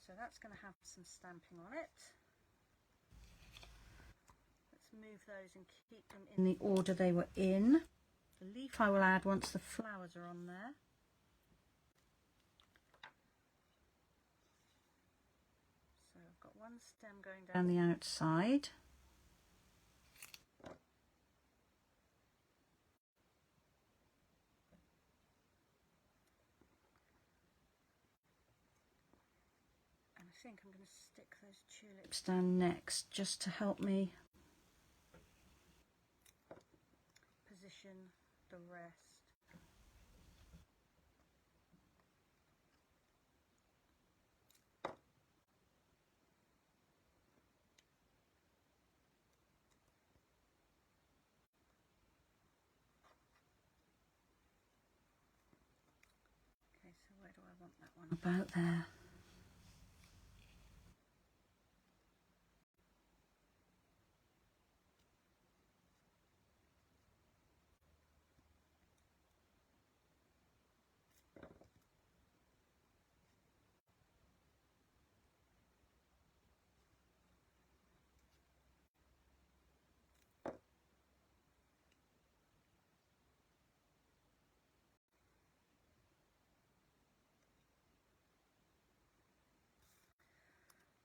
So that's going to have some stamping on it. Let's move those and keep them in the order they were in. The leaf I will add once the flowers are on there. So I've got one stem going down the outside. And I think I'm going to stick those tulips down next just to help me position the rest. Okay, so where do I want that one? About there.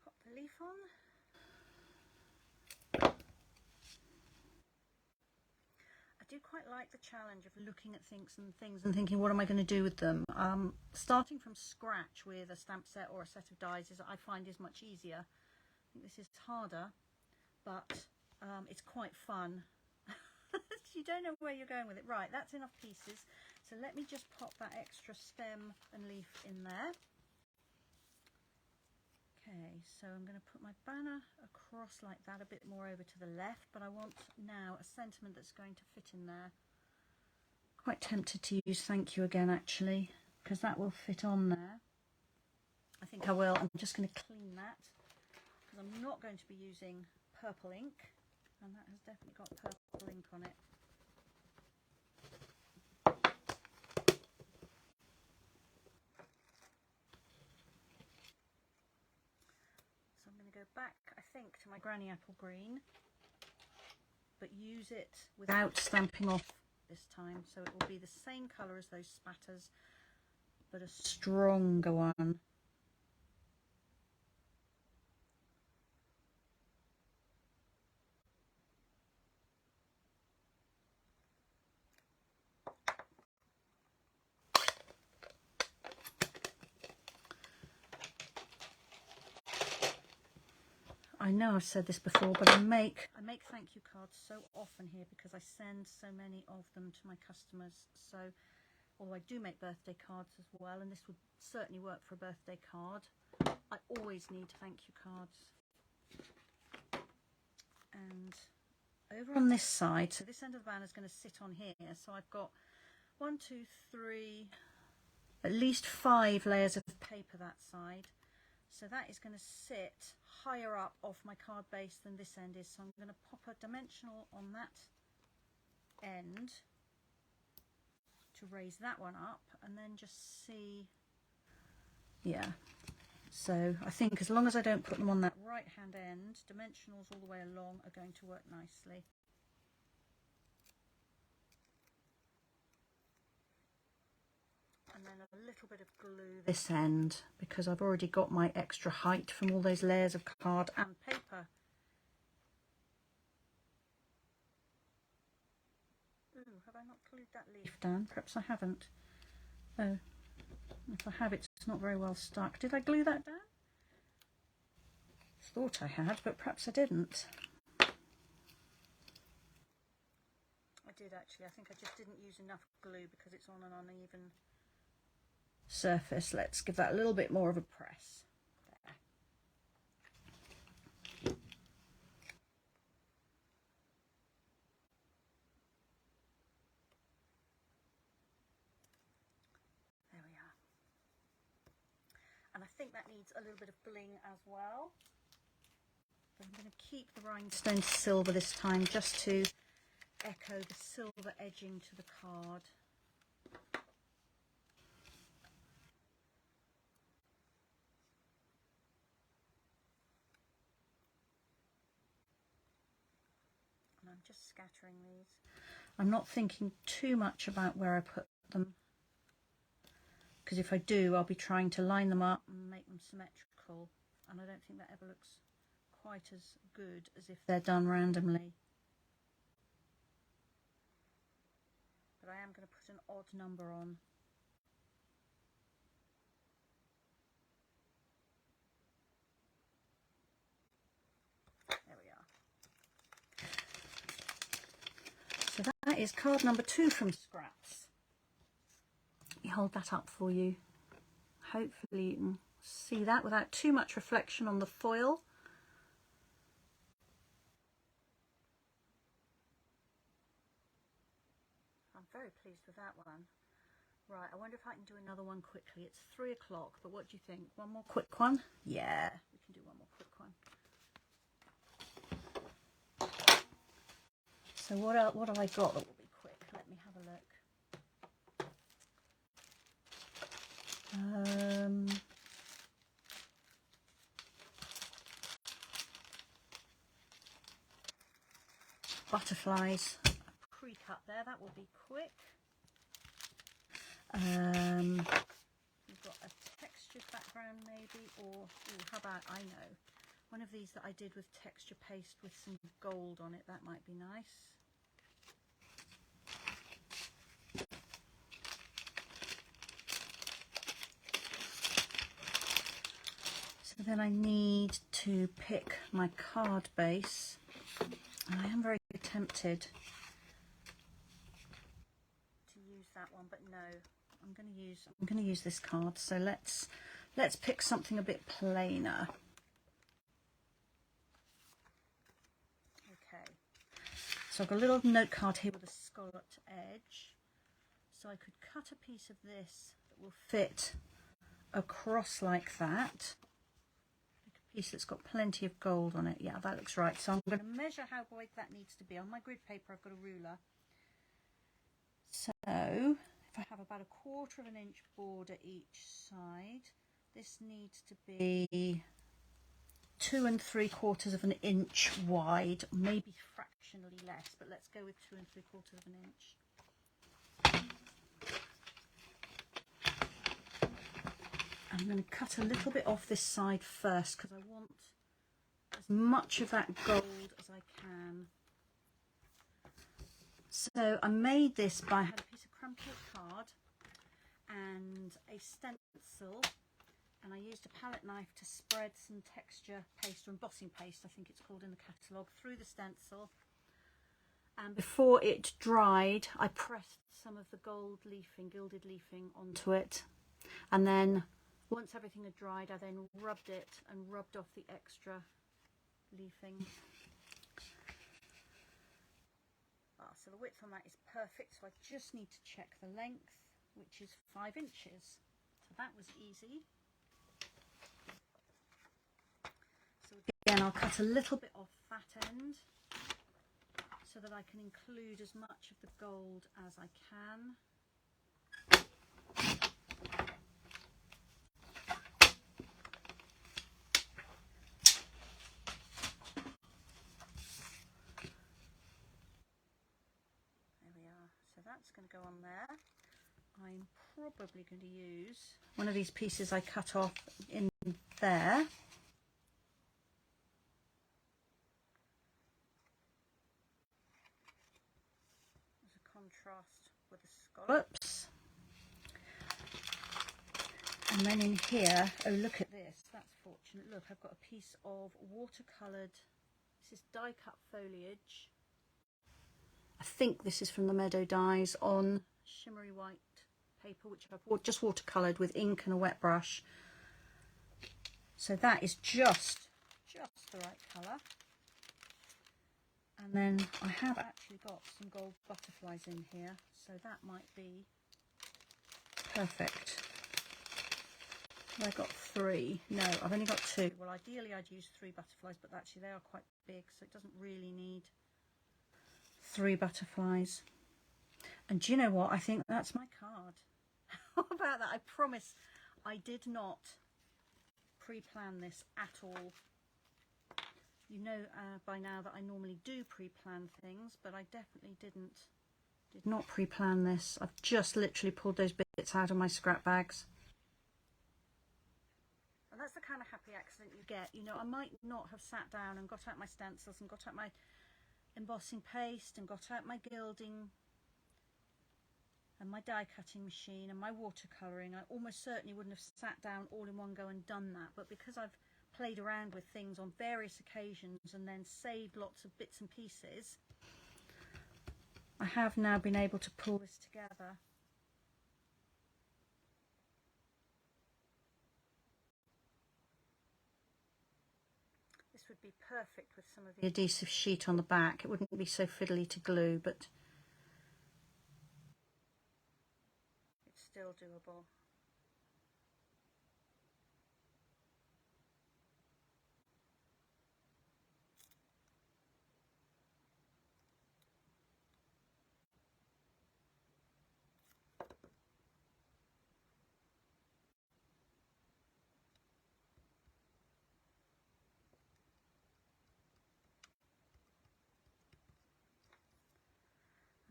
Pop the leaf on. I do quite like the challenge of looking at things and thinking, what am I going to do with them? Starting from scratch with a stamp set or a set of dies I find is much easier. I think this is harder, but it's quite fun. You don't know where you're going with it. Right, that's enough pieces. So let me just pop that extra stem and leaf in there. Okay, so I'm going to put my banner across like that, a bit more over to the left, but I want now a sentiment that's going to fit in there. Quite tempted to use thank you again, actually, because that will fit on there. I think I will. I'm just going to clean that because I'm not going to be using purple ink, and that has definitely got purple ink on it. So I'm going to go back, I think, to my granny apple green, but use it without stamping off this time. So it will be the same colour as those spatters, but a stronger one. I know I've said this before, but I make thank you cards so often here because I send so many of them to my customers. So, although I do make birthday cards as well, and this would certainly work for a birthday card, I always need thank you cards. And over on this side, so this end of the banner is going to sit on here. So I've got 1, 2, 3, at least 5 layers of paper that side. So that is going to sit higher up off my card base than this end is. So I'm going to pop a dimensional on that end to raise that one up, and then just see, yeah. So I think as long as I don't put them on that right hand end, dimensionals all the way along are going to work nicely. And then a little bit of glue this end because I've already got my extra height from all those layers of card and paper. Ooh, have I not glued that leaf down? Perhaps I haven't. Oh, if I have, it's not very well stuck. Did I glue that down? Thought I had, but perhaps I didn't. I did actually. I think I just didn't use enough glue because it's on an uneven surface. Let's give that a little bit more of a press. There. There we are. And I think that needs a little bit of bling as well. But I'm going to keep the rhinestone silver this time just to echo the silver edging to the card. I'm just scattering these. I'm not thinking too much about where I put them, because if I do, I'll be trying to line them up and make them symmetrical, and I don't think that ever looks quite as good as if they're done randomly. But I am going to put an odd number on. There we are. So that is card number 2 from Scraps. Let me hold that up for you. Hopefully you can see that without too much reflection on the foil. I'm very pleased with that one. Right, I wonder if I can do another one quickly. It's 3 o'clock, but what do you think? One more quick one? Yeah, we can do one more quick one. So what have I got that will be quick? Let me have a look. Butterflies. Pre-cut there, that will be quick. We've got a textured background maybe, or how about, I know, one of these that I did with texture paste with some gold on it. That might be nice. So then I need to pick my card base. I am very tempted to use that one, but no, I'm going to use this card. So let's pick something a bit plainer. Okay, so I've got a little note card here with a scalloped edge, so I could cut a piece of this that will fit across like that. Piece that's got plenty of gold on it. Yeah, that looks right. So I'm going to measure how big that needs to be. On my grid paper I've got a ruler. So if I have about 1/4 inch border each side, this needs to be 2 3/4 inch wide, maybe fractionally less, but let's go with 2 3/4 inch. I'm going to cut a little bit off this side first because I want as much of that gold as I can. So I made this by, I had a piece of crumb cake card and a stencil, and I used a palette knife to spread some texture paste, or embossing paste I think it's called in the catalogue, through the stencil. And before it dried I pressed some of the gold leafing, gilded leafing onto it, and then once everything had dried, I then rubbed it and rubbed off the extra leafing. So the width on that is perfect, so I just need to check the length, which is 5 inches. So that was easy. So again, I'll cut a little bit off that end so that I can include as much of the gold as I can. So that's going to go on there. I'm probably going to use one of these pieces I cut off in there. As a contrast with the scallops. And then in here, oh look at this, that's fortunate. Look, I've got a piece of watercoloured, this is die cut foliage. I think this is from the Meadow Dies, on shimmery white paper, which I've just watercoloured with ink and a wet brush. So that is just the right colour. And then I have actually got some gold butterflies in here, so that might be perfect. I got 3. No, I've only got 2. Well, ideally I'd use 3 butterflies, but actually they are quite big, so it doesn't really need 3 butterflies. And do you know what? I think that's my card. How about that? I promise I did not pre-plan this at all. You know by now that I normally do pre-plan things, but I definitely did not pre-plan this. I've just literally pulled those bits out of my scrap bags. And that's the kind of happy accident you get. You know, I might not have sat down and got out my stencils and got out my embossing paste and got out my gilding and my die cutting machine and my watercolouring. I almost certainly wouldn't have sat down all in one go and done that, but because I've played around with things on various occasions and then saved lots of bits and pieces, I have now been able to pull this together. This would be perfect with some of the adhesive sheet on the back. It wouldn't be so fiddly to glue, but it's still doable.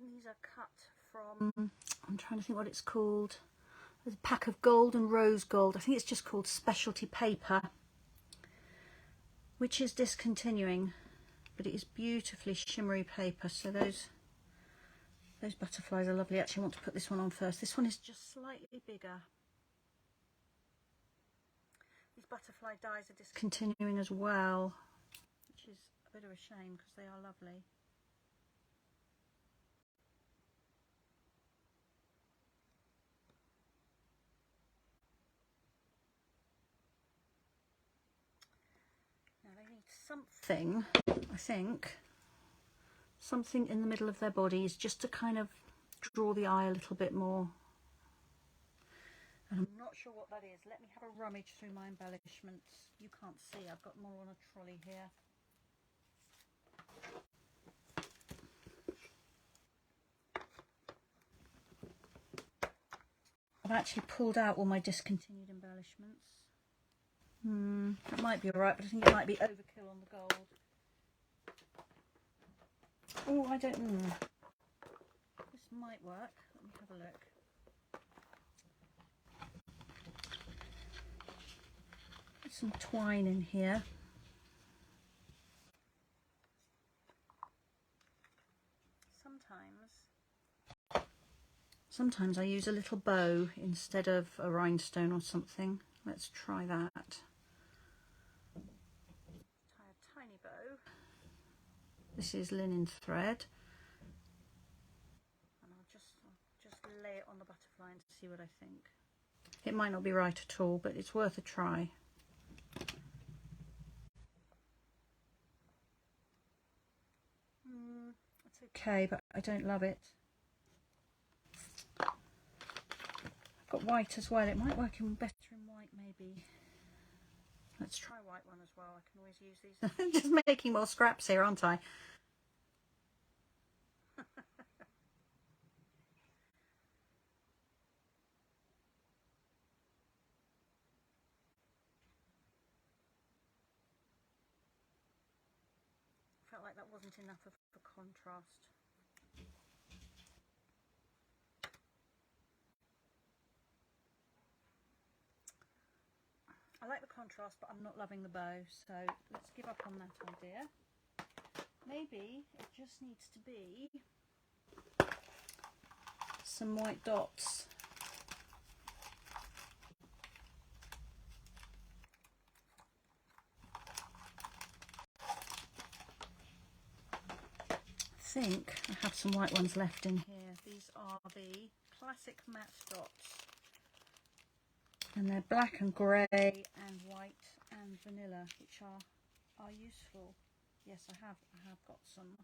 And these are cut from, I'm trying to think what it's called. There's a pack of gold and rose gold. I think it's just called specialty paper, which is discontinuing, but it is beautifully shimmery paper. So those butterflies are lovely. Actually, I want to put this one on first. This one is just slightly bigger. These butterfly dies are discontinuing as well, which is a bit of a shame because they are lovely. Now they need something, I think, something in the middle of their bodies just to kind of draw the eye a little bit more. And I'm not sure what that is. Let me have a rummage through my embellishments. You can't see, I've got more on a trolley here. I've actually pulled out all my discontinued embellishments. That might be alright, but I think it might be overkill on the gold. Oh, I don't know. This might work. Let me have a look. Put some twine in here. Sometimes I use a little bow instead of a rhinestone or something. Let's try that. Tie a tiny bow. This is linen thread. And I'll just lay it on the butterfly and see what I think. It might not be right at all, but it's worth a try. It's okay, but I don't love it. I've got white as well. It might work better in white, maybe. Let's try white one as well. I can always use these. Just making more scraps here, aren't I? Felt like that wasn't enough of a contrast. I like the contrast, but I'm not loving the bow, so let's give up on that idea. Maybe it just needs to be some white dots. I think I have some white ones left in here. These are the classic matte dots. And they're black and grey and white and vanilla, which are useful. Yes, I have got some.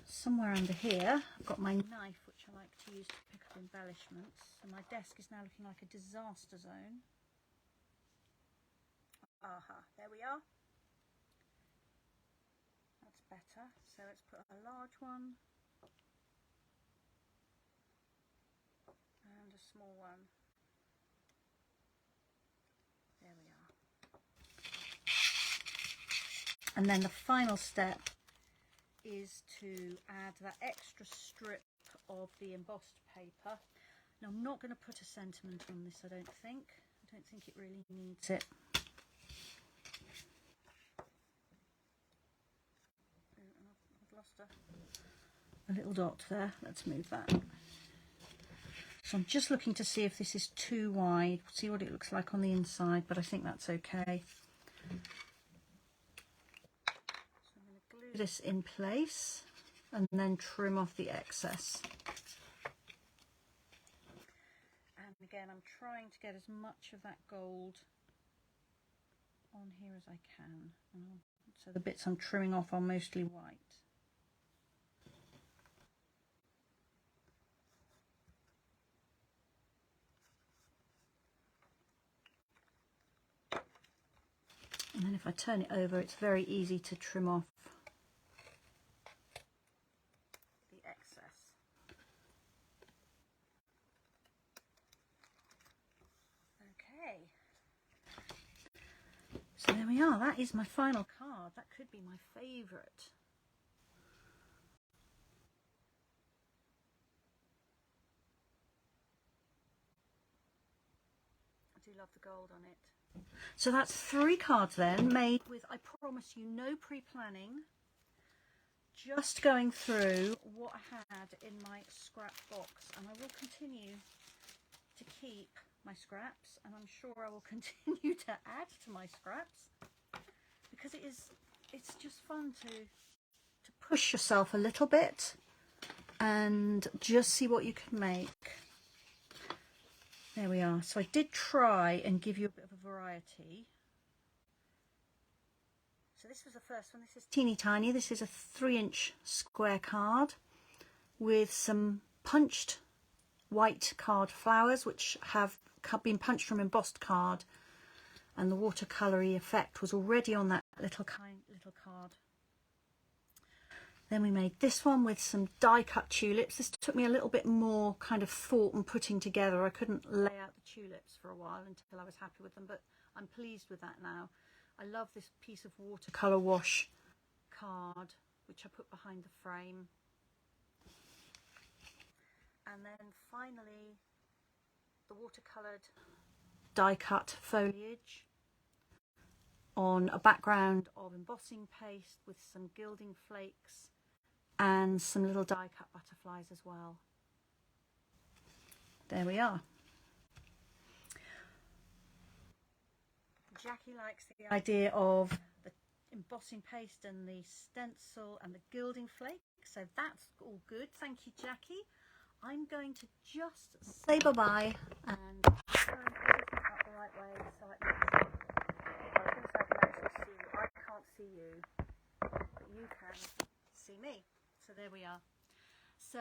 Somewhere under here, I've got my knife, which I like to use to pick up embellishments. And my desk is now looking like a disaster zone. Aha, there we are. That's better. So let's put a large one and a small one. There we are. And then the final step is to add that extra strip of the embossed paper. Now I'm not going to put a sentiment on this, I don't think. I don't think it really needs it. I've lost a little dot there. Let's move that. So I'm just looking to see if this is too wide, see what it looks like on the inside, but I think that's okay. So I'm going to glue this in place and then trim off the excess. And again, I'm trying to get as much of that gold on here as I can. So the bits I'm trimming off are mostly white. And then if I turn it over, it's very easy to trim off the excess. Okay. So there we are. That is my final card. That could be my favourite. I do love the gold on it. So that's 3 cards then, made with, I promise you, no pre-planning, just going through what I had in my scrap box, and I will continue to keep my scraps, and I'm sure I will continue to add to my scraps, because it's just fun to push yourself a little bit and just see what you can make. There we are. So I did try and give you a bit of a variety. So this was the first one. This is teeny tiny. This is a 3-inch square card with some punched white card flowers, which have been punched from embossed card, and the watercolour-y effect was already on that little card. Then we made this one with some die-cut tulips. This took me a little bit more kind of thought and putting together. I couldn't lay out the tulips for a while until I was happy with them, but I'm pleased with that now. I love this piece of watercolour wash card, which I put behind the frame. And then finally, the watercoloured die-cut foliage on a background of embossing paste with some gilding flakes and some little die-cut butterflies as well. There we are. Jackie likes the idea of the embossing paste and the stencil and the gilding flake, so that's all good. Thank you, Jackie. I'm going to just say bye-bye and turn everything up the right way so it looks, well, I think so I can actually see you. I can't see you, but you can see me. So there we are. So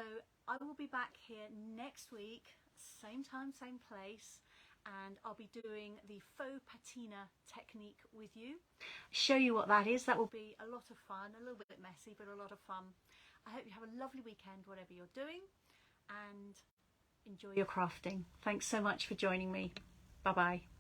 I will be back here next week, same time, same place, and I'll be doing the faux patina technique with you. Show you what that is. That will be a lot of fun, a little bit messy, but a lot of fun. I hope you have a lovely weekend, whatever you're doing, and enjoy your crafting. Thanks so much for joining me. Bye bye.